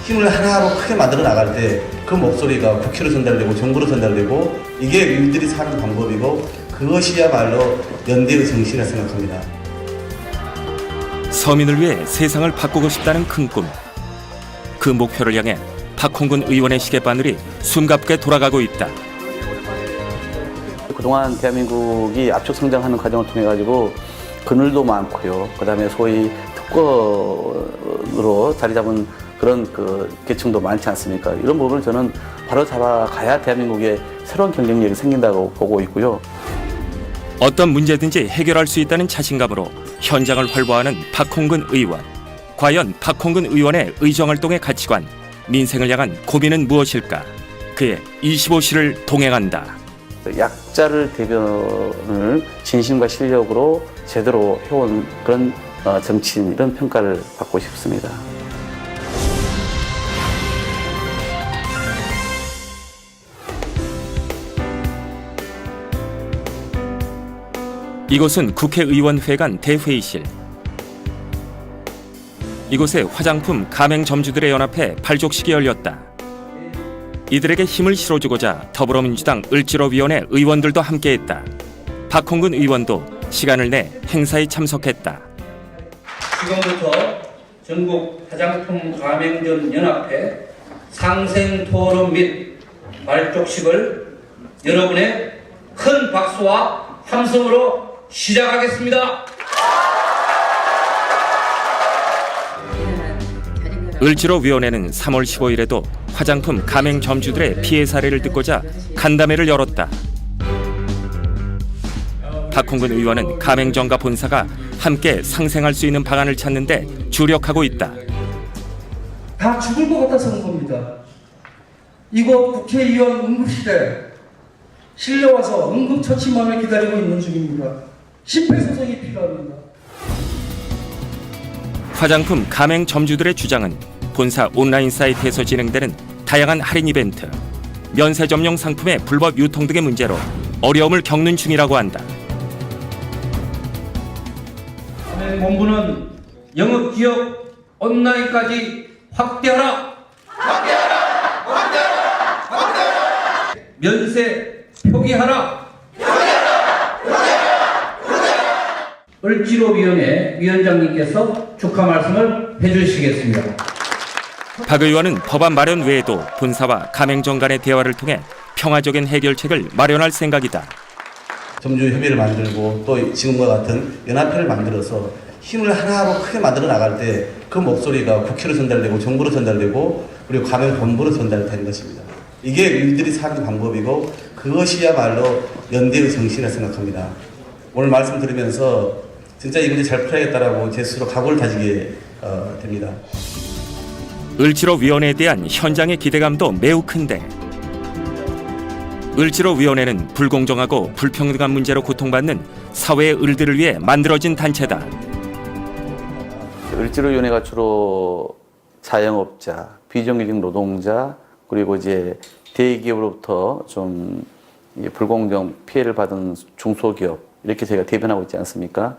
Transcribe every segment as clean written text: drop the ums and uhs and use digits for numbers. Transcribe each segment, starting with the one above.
힘을 하나로 크게 만들어 나갈 때 그 목소리가 국회로 전달되고 정부로 전달되고 이게 일들이 사는 방법이고 그것이야말로 연대의 정신이라 생각합니다. 서민을 위해 세상을 바꾸고 싶다는 큰 꿈. 그 목표를 향해 박홍근 의원의 시계바늘이 숨가쁘게 돌아가고 있다. 그동안 대한민국이 압축 성장하는 과정을 통해 가지고 그늘도 많고요. 그다음에 소위 특권으로 자리 잡은 그런 계층도 많지 않습니까? 이런 부분을 저는 바로 잡아가야 대한민국에 새로운 경쟁력이 생긴다고 보고 있고요. 어떤 문제든지 해결할 수 있다는 자신감으로 현장을 활보하는 박홍근 의원. 과연 박홍근 의원의 의정활동의 가치관, 민생을 향한 고민은 무엇일까? 그의 25시를 동행한다. 약자를 대변을 진심과 실력으로 제대로 해온 그런 정치인, 이런 평가를 받고 싶습니다. 이곳은 국회의원회관 대회의실. 이곳에 화장품 가맹점주들의 연합회 발족식이 열렸다. 이들에게 힘을 실어주고자 더불어민주당 을지로위원회 의원들도 함께했다. 박홍근 의원도 시간을 내 행사에 참석했다. 지금부터 전국 화장품 가맹점 연합회 상생 토론 및 발족식을 여러분의 큰 박수와 함성으로 시작하겠습니다. 을지로위원회는 3월 15일에도 화장품 가맹점주들의 피해 사례를 듣고자 간담회를 열었다. 박홍근 의원은 가맹점과 본사가 함께 상생할 수 있는 방안을 찾는 데 주력하고 있다. 다 죽을 것 같아서 온 겁니다. 이곳 국회의원 응급실에 실려와서 응급처치만을 기다리고 있는 중입니다. 심폐소생이 필요합니다. 화장품 가맹점주들의 주장은 본사 온라인 사이트에서 진행되는 다양한 할인 이벤트, 면세 점용 상품의 불법 유통 등의 문제로 어려움을 겪는 중이라고 한다. 가맹본부는 영업기업 온라인까지 확대하라. 면세 표기하라. 을지로위원회 위원장님께서 축하 말씀을 해주시겠습니다. 박 의원은 법안 마련 외에도 본사와 가맹점 간의 대화를 통해 평화적인 해결책을 마련할 생각이다. 점주 협의를 만들고 또 지금과 같은 연합회를 만들어서 힘을 하나로 크게 만들어 나갈 때 그 목소리가 국회로 전달되고 정부로 전달되고 그리고 가맹본부로 전달되는 것입니다. 이게 일들이 사는 방법이고 그것이야말로 연대의 정신이라 생각합니다. 오늘 말씀 들으면서 진짜 이 문제 잘 풀어야겠다라고 제 스스로 각오를 다지게 됩니다. 을지로위원회에 대한 현장의 기대감도 매우 큰데 을지로위원회는 불공정하고 불평등한 문제로 고통받는 사회의 을들을 위해 만들어진 단체다. 을지로위원회가 주로 자영업자, 비정규직 노동자, 그리고 이제 대기업으로부터 좀 불공정 피해를 받은 중소기업, 이렇게 저희가 대변하고 있지 않습니까?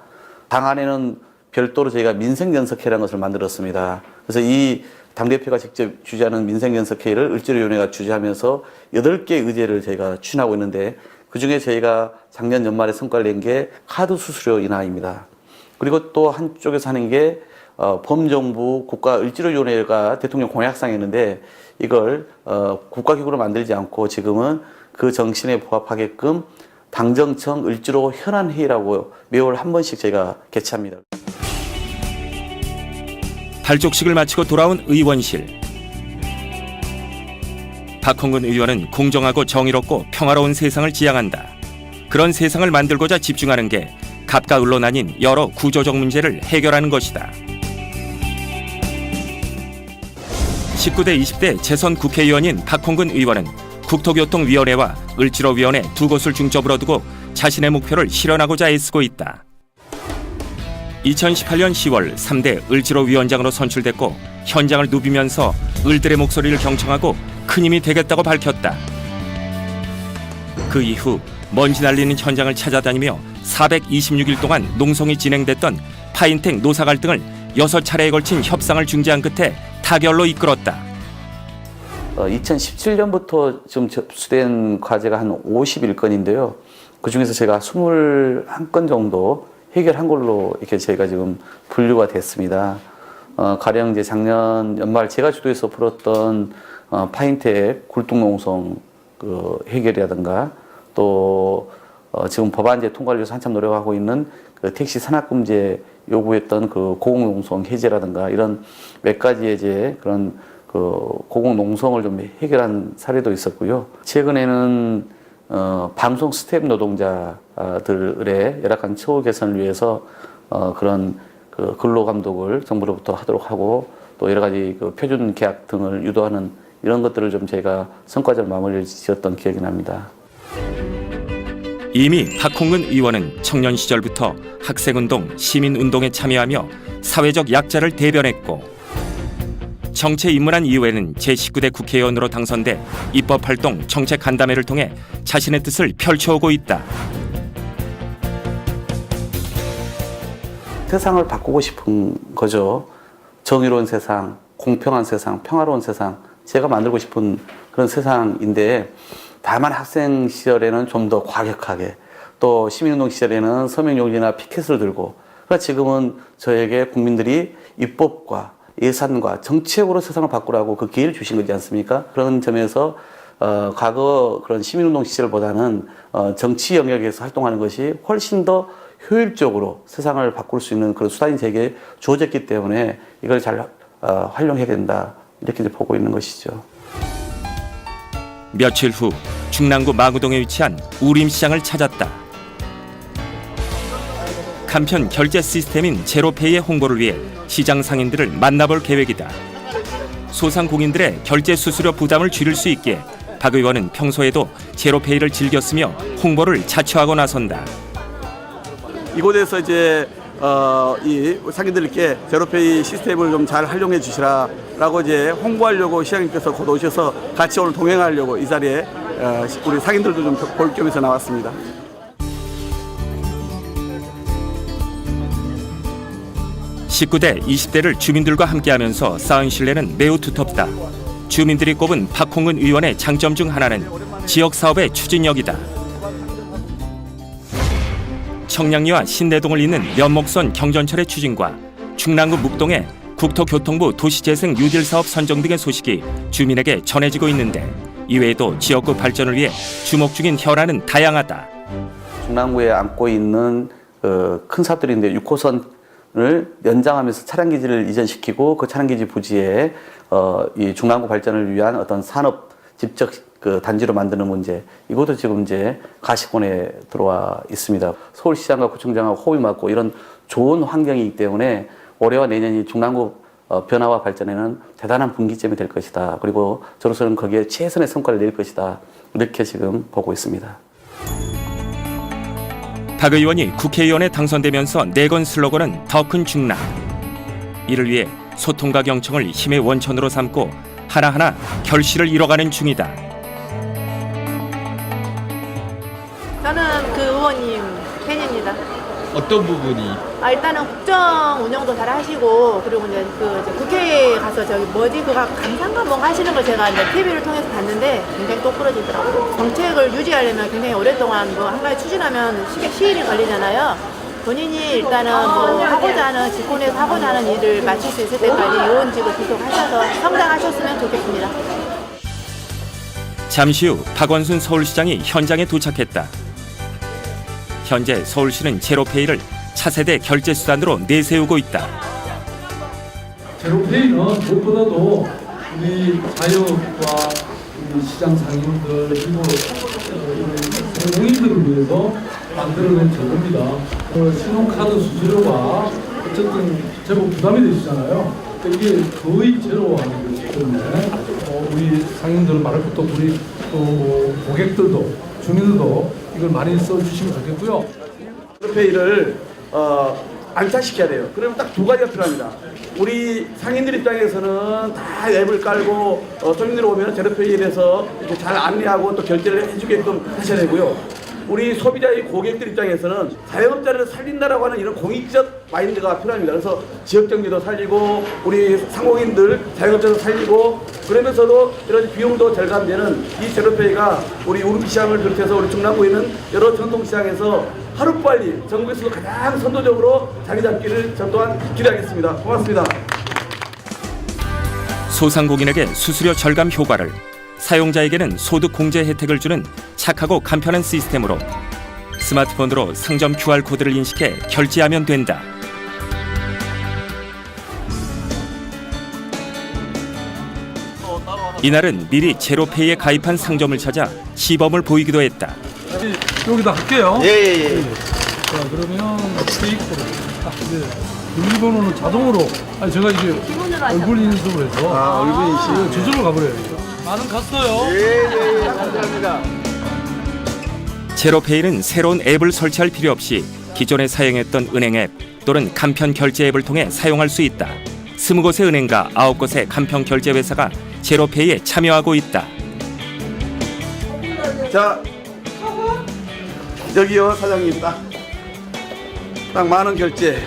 당 안에는 별도로 저희가 민생연석회라는 것을 만들었습니다. 그래서 이 당대표가 직접 주재하는 민생연석회의를 을지로위원회가 주재하면서 8개 의제를 저희가 추진하고 있는데, 그중에 저희가 작년 연말에 성과를 낸 게 카드 수수료 인하입니다. 그리고 또 한쪽에서 하는 게 범정부 국가 을지로위원회가 대통령 공약상이었는데, 이걸 국가기구로 만들지 않고 지금은 그 정신에 부합하게끔 당정청 을지로 현안회의라고 매월 한 번씩 저희가 개최합니다. 발족식을 마치고 돌아온 의원실. 박홍근 의원은 공정하고 정의롭고 평화로운 세상을 지향한다. 그런 세상을 만들고자 집중하는 게 갑과 을로 나뉜 여러 구조적 문제를 해결하는 것이다. 19대 20대 재선 국회의원인 박홍근 의원은 국토교통위원회와 을지로위원회 두 곳을 중점으로 두고 자신의 목표를 실현하고자 애쓰고 있다. 2018년 10월 3대 을지로위원장으로 선출됐고 현장을 누비면서 을들의 목소리를 경청하고 큰 힘이 되겠다고 밝혔다. 그 이후 먼지 날리는 현장을 찾아다니며 426일 동안 농성이 진행됐던 파인텍 노사 갈등을 6차례에 걸친 협상을 중재한 끝에 타결로 이끌었다. 2017년부터 지금 접수된 과제가 한 51건인데요. 그 중에서 제가 21건 정도 해결한 걸로 이렇게 저희가 지금 분류가 됐습니다. 가령 이제 작년 연말 제가 주도해서 풀었던 파인텍 굴뚝농성 그 해결이라든가 또 지금 법안제 통과를 위해서 한참 노력하고 있는 그 택시 산악금제 요구했던 그 고공농성 해제라든가 이런 몇 가지의 이제 그런 그 고공농성을 좀 해결한 사례도 있었고요. 최근에는 방송 스텝 노동자들의 열악한 처우 개선을 위해서 그런 그 근로 감독을 정부로부터 하도록 하고 또 여러 가지 그 표준 계약 등을 유도하는 이런 것들을 좀 제가 성과적으로 마무리를 지었던 기억이 납니다. 이미 박홍근 의원은 청년 시절부터 학생운동, 시민운동에 참여하며 사회적 약자를 대변했고 정치에 입문한 이후에는 제19대 국회의원으로 당선돼 입법활동, 정책 간담회를 통해 자신의 뜻을 펼쳐오고 있다. 세상을 바꾸고 싶은 거죠. 정의로운 세상, 공평한 세상, 평화로운 세상, 제가 만들고 싶은 그런 세상인데 다만 학생 시절에는 좀 더 과격하게 또 시민운동 시절에는 서명용지나 피켓을 들고 그러나 지금은 저에게 국민들이 입법과 예산과 정책으로 세상을 바꾸라고 그 기회를 주신 거지 않습니까? 그런 점에서 과거 그런 시민운동 시절보다는 정치 영역에서 활동하는 것이 훨씬 더 효율적으로 세상을 바꿀 수 있는 그런 수단이 제게 주어졌기 때문에 이걸 잘 활용해야 된다 이렇게 이제 보고 있는 것이죠. 며칠 후 중랑구 마구동에 위치한 우림시장을 찾았다. 간편 결제 시스템인 제로페이의 홍보를 위해 시장 상인들을 만나볼 계획이다. 소상공인들의 결제 수수료 부담을 줄일 수 있게 박 의원은 평소에도 제로페이를 즐겼으며 홍보를 자처하고 나선다. 이곳에서 이제 이 상인들께 제로페이 시스템을 좀 잘 활용해 주시라라고 이제 홍보하려고 시장님께서 곧 오셔서 같이 오늘 동행하려고 이 자리에 우리 상인들도 좀 볼 겸해서 나왔습니다. (19대) (20대를) 주민들과 함께하면서 쌓은 신뢰는 매우 두텁다. 주민들이 꼽은 박홍근 의원의 장점 중 하나는 지역사업의 추진력이다. 청량리와 신내동을 잇는 면목선 경전철의 추진과 중랑구 묵동의 국토교통부 도시재생 뉴딜 사업 선정 등의 소식이 주민에게 전해지고 있는데 이외에도 지역구 발전을 위해 주목 중인 현안은 다양하다. 중랑구에 안고 있는 큰 사업들인데 6호선을 연장하면서 차량기지를 이전시키고 그 차량기지 부지에 이 중랑구 발전을 위한 어떤 산업 집적 그 단지로 만드는 문제, 이것도 지금 이제 가시권에 들어와 있습니다. 서울시장과 구청장하고 호흡이 맞고 이런 좋은 환경이기 때문에 올해와 내년이 중랑구 변화와 발전에는 대단한 분기점이 될 것이다. 그리고 저로서는 거기에 최선의 성과를 낼 것이다. 이렇게 지금 보고 있습니다. 박 의원이 국회의원에 당선되면서 내건 슬로건은 더 큰 중랑. 이를 위해 소통과 경청을 힘의 원천으로 삼고 하나하나 결실을 이뤄가는 중이다. 저는 그 의원님 팬입니다. 어떤 부분이? 일단은 국정 운영도 잘 하시고 그리고 이제 국회에 가서 그가 감상가 뭔가 하시는 걸 제가 이제 TV를 통해서 봤는데 굉장히 똑부러지더라고요. 정책을 유지하려면 굉장히 오랫동안 뭐 한 가지 추진하면 시일이 걸리잖아요. 본인이 일단은 뭐 하고자 하는 집권에서 하고자 하는 일을 마칠 수 있을 때까지 의원직을 계속 하셔서 성장하셨으면 좋겠습니다. 잠시 후 박원순 서울시장이 현장에 도착했다. 현재 서울시는 제로페이를 차세대 결제 수단으로 내세우고 있다. 제로페이는 무엇보다도 우리 자영업과 우리 시장 상인들 그리고 소상공인들을 위해서 만들어낸 제도입니다. 신용카드 수수료가 어쨌든 제법 부담이 되시잖아요. 이게 거의 제로화하는 것이기 때문에 우리 상인들 말할 것도 우리 또 고객들도 주민들도 이걸 많이 써주시면 좋겠고요. 제로페이를 안착시켜야 돼요. 그러면 딱 두 가지가 필요합니다. 우리 상인들 입장에서는 다 앱을 깔고 손님들이 오면 제로페이에서 이렇게 잘 안내하고 또 결제를 해주게끔 하셔야 되고요. 우리 소비자의 고객들 입장에서는 자영업자를 살린다라고 하는 이런 공익적 마인드가 필요합니다. 그래서 지역 경제도 살리고 우리 상공인들 자영업자도 살리고 그러면서도 이런 비용도 절감되는 이 제로페이가 우리 우루피 시장을 비롯해서 우리 중랑구에 있는 여러 전통시장에서 하루빨리 전국에서도 가장 선도적으로 자리 잡기를 저 또한 기대하겠습니다. 고맙습니다. 소상공인에게 수수료 절감 효과를, 사용자에게는 소득 공제 혜택을 주는 착하고 간편한 시스템으로 스마트폰으로 상점 QR코드를 인식해 결제하면 된다. 이날은 미리 제로페이에 가입한 상점을 찾아 시범을 보이기도 했다. 여기다 할게요. 예예예. 자, 그러면 페이크로 딱 이제 비밀번호는 자동으로 제가 이제 얼굴 인식을 해서 얼굴 인식. 저절로 가버려요. 많은 갔어요. 예예. 감사합니다. 제로페이는 새로운 앱을 설치할 필요 없이 기존에 사용했던 은행 앱 또는 간편 결제 앱을 통해 사용할 수 있다. 20곳의 은행과 9곳의 간편 결제 회사가 제로페이에 참여하고 있다. 자, 여기요 사장님 딱 10,000원 결제.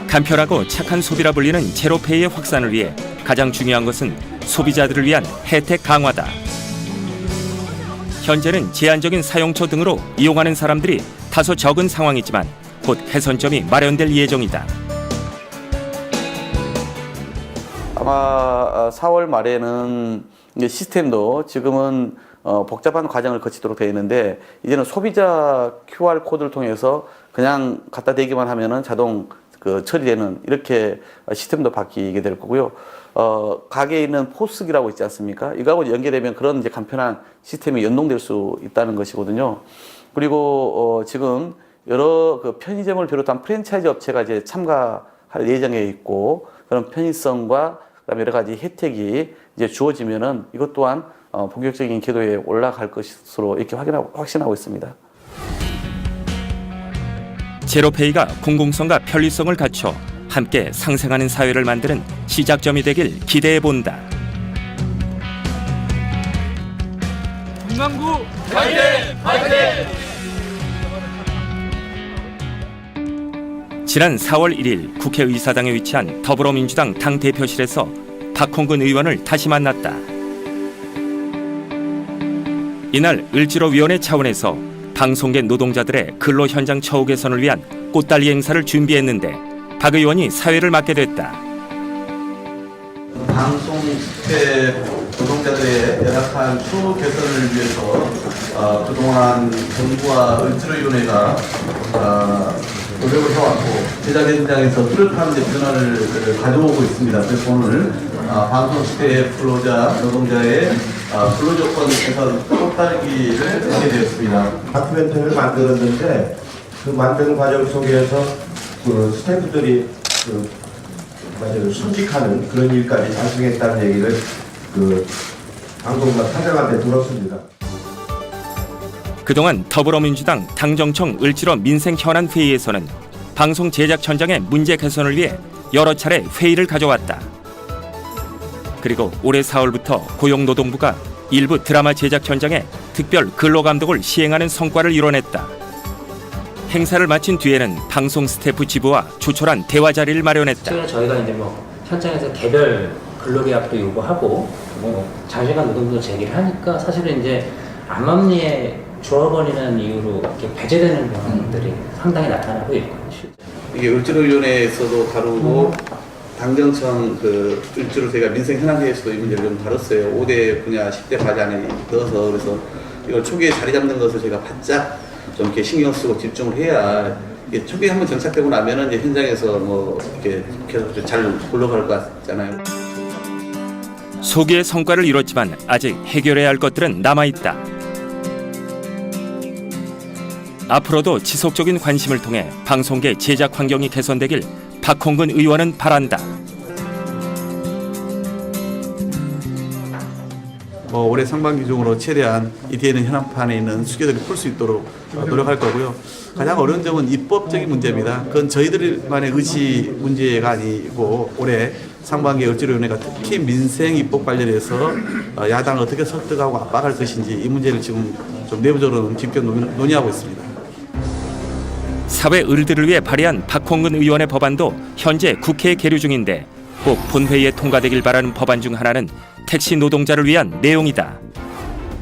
간편하고 착한 소비라 불리는 제로페이의 확산을 위해 가장 중요한 것은 소비자들을 위한 혜택 강화다. 현재는 제한적인 사용처 등으로 이용하는 사람들이 다소 적은 상황이지만 곧 개선점이 마련될 예정이다. 아마 4월 말에는 이제 시스템도 지금은 복잡한 과정을 거치도록 되어 있는데 이제는 소비자 QR 코드를 통해서 그냥 갖다 대기만 하면은 자동 처리되는 이렇게 시스템도 바뀌게 될 거고요. 가게에 있는 포스기라고 있지 않습니까? 이거하고 연계되면 그런 이제 간편한 시스템이 연동될 수 있다는 것이거든요. 그리고 지금 여러 편의점을 비롯한 프랜차이즈 업체가 이제 참가할 예정에 있고 그런 편의성과 그다음에 여러 가지 혜택이 이제 주어지면은 이것 또한 본격적인 궤도에 올라갈 것으로 이렇게 확신하고 있습니다. 제로페이가 공공성과 편리성을 갖춰 함께 상생하는 사회를 만드는 시작점이 되길 기대해 본다. 중랑구 지난 4월 1일 국회의사당에 위치한 더불어민주당 당대표실에서 박홍근 의원을 다시 만났다. 이날 을지로위원회 차원에서 방송계 노동자들의 근로 현장 처우 개선을 위한 꽃달리 행사를 준비했는데 박 의원이 사회를 맡게 됐다. 방송 스태 노동자들의 열악한 처우 개선을 위해서 그동안 정부와 을지로위원회가 노력을 해왔고 제작 현장에서 뚜렷한 변화를 가져오고 있습니다. 그래서 오늘 방송 스태 근로자 노동자의 근로조건 개선 꽃다리기를 하게 되었습니다. 다큐멘터리를 만들었는데 그 만드는 과정 속에서 그 스태프들이 순직하는 그런 일까지 발생했다는 얘기를 방송사 사장한테 들었습니다. 그동안 더불어민주당 당정청 을지로 민생현안회의에서는 방송 제작 현장의 문제 개선을 위해 여러 차례 회의를 가져왔다. 그리고 올해 4월부터 고용노동부가 일부 드라마 제작 현장에 특별 근로감독을 시행하는 성과를 이뤄냈다. 행사를 마친 뒤에는 방송 스태프 지부와 조촐한 대화 자리를 마련했다. 최근에 저희가 이제 현장에서 개별 근로계약도 요구하고 장시간 노동도 제기를 하니까 사실은 이제 암암리에 주어버리는 이유로 이렇게 배제되는 경우들이 상당히 나타나고 있고 이게 을지로위원회에서도 다루고 당정청 을지로 저희가 민생현안회에서도 이 문제를 좀 다뤘어요. 5대 분야 10대 과제안에 넣어서 그래서 이걸 초기에 자리 잡는 것을 저희가 바짝 좀 이렇게 신경 쓰고 집중을 해야 이게 초기에 한번 정착되고 나면은 이제 현장에서 이렇게 계속 잘 굴러갈 것 같잖아요. 소기의 성과를 이뤘지만 아직 해결해야 할 것들은 남아있다. 앞으로도 지속적인 관심을 통해 방송계 제작 환경이 개선되길 박홍근 의원은 바란다. 올해 상반기 중으로 최대한 이 뒤에 있는 현안판에 있는 수계들이 풀 수 있도록 노력할 거고요. 가장 어려운 점은 입법적인 문제입니다. 그건 저희들만의 의지 문제가 아니고 올해 상반기 을지로위원회가 특히 민생 입법 관련해서 야당을 어떻게 설득하고 압박할 것인지 이 문제를 지금 좀 내부적으로는 깊게 논의하고 있습니다. 사회 을들을 위해 발의한 박홍근 의원의 법안도 현재 국회에 계류 중인데 꼭 본회의에 통과되길 바라는 법안 중 하나는 택시 노동자를 위한 내용이다.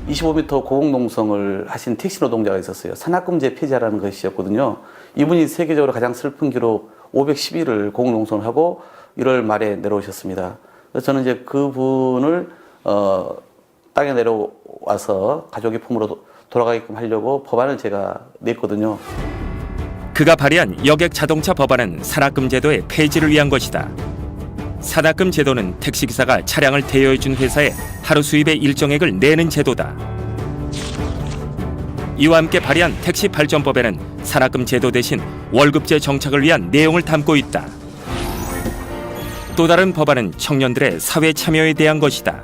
25m 고공농성을 하신 택시 노동자가 있었어요. 산악금제 폐지하라는 것이었거든요. 이분이 세계적으로 가장 슬픈 기록 510일을 고공농성을 하고 1월 말에 내려오셨습니다. 그래서 저는 이제 그분을 땅에 내려와서 가족의 품으로 돌아가게끔 하려고 법안을 제가 냈거든요. 그가 발의한 여객 자동차 법안은 산악금 제도의 폐지를 위한 것이다. 산악금 제도는 택시기사가 차량을 대여해준 회사에 하루 수입의 일정액을 내는 제도다. 이와 함께 발의한 택시 발전법에는 산악금 제도 대신 월급제 정착을 위한 내용을 담고 있다. 또 다른 법안은 청년들의 사회 참여에 대한 것이다.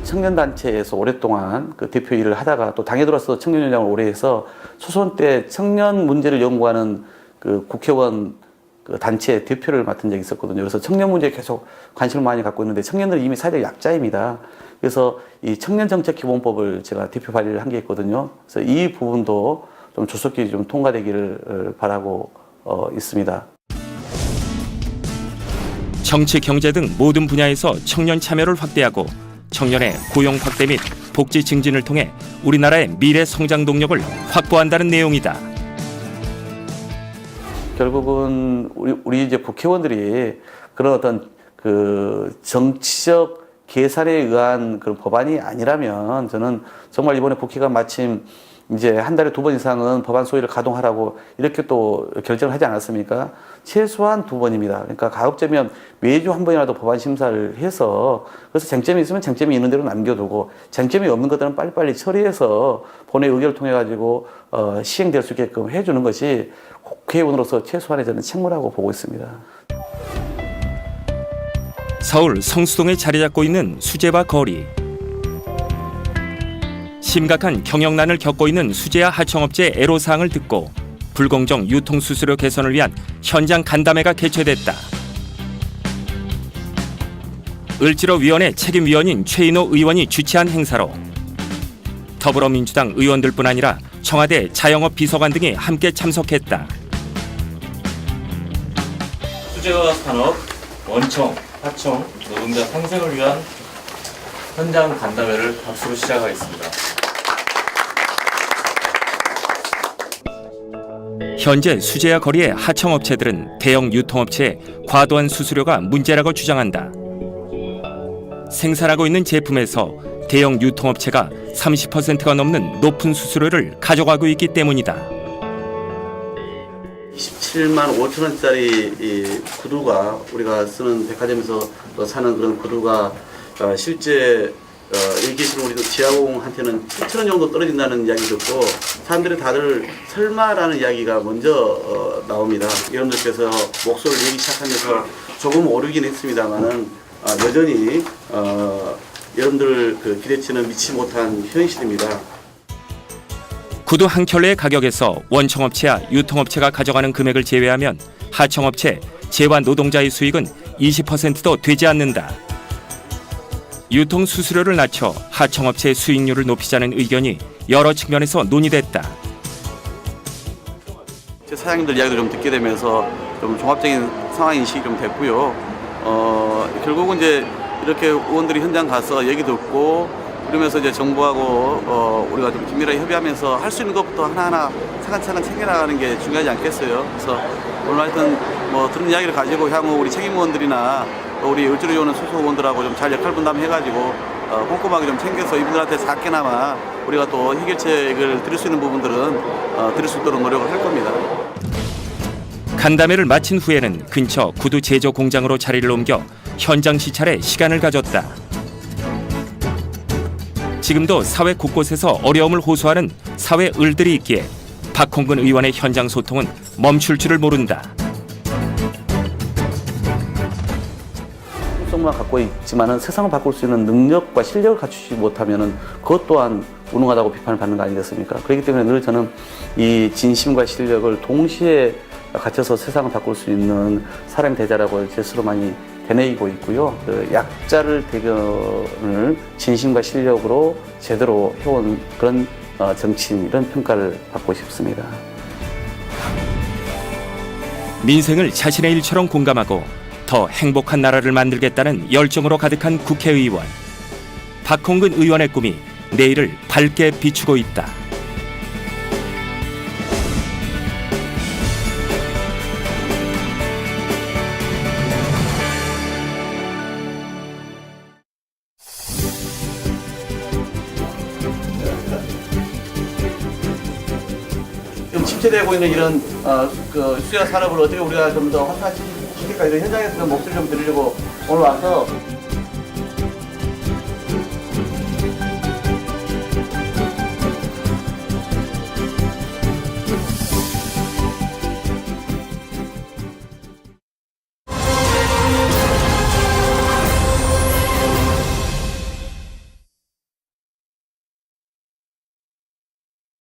청년단체에서 오랫동안 그 대표 일을 하다가 또 당에 들어와서 청년위원장을 오래 해서 초선 때 청년 문제를 연구하는 그 국회의원 그 단체 대표를 맡은 적이 있었거든요. 그래서 청년 문제에 계속 관심을 많이 갖고 있는데 청년들은 이미 사회적 약자입니다. 그래서 이 청년정책기본법을 제가 대표 발의를 한 게 있거든요. 그래서 이 부분도 좀 조속히 좀 통과되기를 바라고 있습니다. 정치, 경제 등 모든 분야에서 청년 참여를 확대하고 청년의 고용 확대 및 복지 증진을 통해 우리나라의 미래 성장 동력을 확보한다는 내용이다. 결국은 우리 이제 국회의원들이 그런 어떤 그 정치적 계산에 의한 그런 법안이 아니라면 저는 정말 이번에 국회가 마침 이제 한 달에 2번 이상은 법안 소위를 가동하라고 이렇게 또 결정을 하지 않았습니까? 최소한 2번입니다. 그러니까 가급적이면 매주 한 번이라도 법안 심사를 해서 그래서 쟁점이 있으면 쟁점이 있는 대로 남겨두고 쟁점이 없는 것들은 빨리빨리 처리해서 본회의 의결을 통해 가지고 시행될 수 있게끔 해주는 것이 국회의원으로서 최소한의 저는 책무라고 보고 있습니다. 서울 성수동에 자리 잡고 있는 수제화 거리. 심각한 경영난을 겪고 있는 수제화 하청업체의 애로사항을 듣고 불공정 유통수수료 개선을 위한 현장 간담회가 개최됐다. 을지로위원회 책임위원인 최인호 의원이 주최한 행사로 더불어민주당 의원들뿐 아니라 청와대 자영업 비서관 등이 함께 참석했다. 수제화 산업, 원청, 하청, 노동자 상생을 위한 현장 간담회를 박수로 시작하겠습니다. 현재 수제화 거리의 하청업체들은 대형 유통업체의 과도한 수수료가 문제라고 주장한다. 생산하고 있는 제품에서 대형 유통업체가 30%가 넘는 높은 수수료를 가져가고 있기 때문이다. 27만 5천 원짜리 이 구두가 우리가 쓰는 백화점에서 사는 그런 구두가 실제 여기 계시는 우리 지하공한테는 7천 원 정도 떨어진다는 이야기 듣고 사람들이 다들 설마라는 이야기가 먼저 나옵니다. 여러분들께서 목소리를 내기 시작하면서 조금 오르긴 했습니다만은 여전히 여러분들 그 기대치는 미치지 못한 현실입니다. 구두 한 켤레의 가격에서 원청업체와 유통업체가 가져가는 금액을 제외하면 하청업체, 재화 노동자의 수익은 20%도 되지 않는다. 유통 수수료를 낮춰 하청업체의 수익률을 높이자는 의견이 여러 측면에서 논의됐다. 제 사장님들 이야기도 좀 듣게 되면서 좀 종합적인 상황 인식이 좀 됐고요. 결국은 이제 이렇게 의원들이 현장 가서 얘기 듣고 그러면서 이제 정부하고 우리가 좀 긴밀하게 협의하면서 할 수 있는 것부터 하나하나 차근차근 챙겨나가는 게 중요하지 않겠어요. 그래서 오늘 하여튼 뭐 들은 이야기를 가지고 향후 우리 책임의원들이나 우리 을지로위원회 소속 의원들하고 좀 잘 역할 분담해가지고 꼼꼼하게 좀 챙겨서 이분들한테 작게나마 우리가 또 해결책을 드릴 수 있는 부분들은 드릴 수 있도록 노력을 할 겁니다. 간담회를 마친 후에는 근처 구두 제조 공장으로 자리를 옮겨 현장 시찰에 시간을 가졌다. 지금도 사회 곳곳에서 어려움을 호소하는 사회 을들이 있기에 박홍근 의원의 현장 소통은 멈출 줄을 모른다. 정보만 갖고 있지만은 세상을 바꿀 수 있는 능력과 실력을 갖추지 못하면은 그것 또한 무능하다고 비판을 받는 거 아니겠습니까? 그렇기 때문에 늘 저는 이 진심과 실력을 동시에 갖춰서 세상을 바꿀 수 있는 사람이 되자라고 제 스스로 많이 되뇌이고 있고요. 그 약자를 대변을 진심과 실력으로 제대로 해온 그런 정치인, 이런 평가를 받고 싶습니다. 민생을 자신의 일처럼 공감하고 더 행복한 나라를 만들겠다는 열정으로 가득한 국회의원. 박홍근 의원의 꿈이 내일을 밝게 비추고 있다. 지금 침체되고 있는 이런 그 수야 산업을 어떻게 우리가 좀 더 활성화시킬까 이런 현장에서 목소리 좀 들으려고 오늘 와서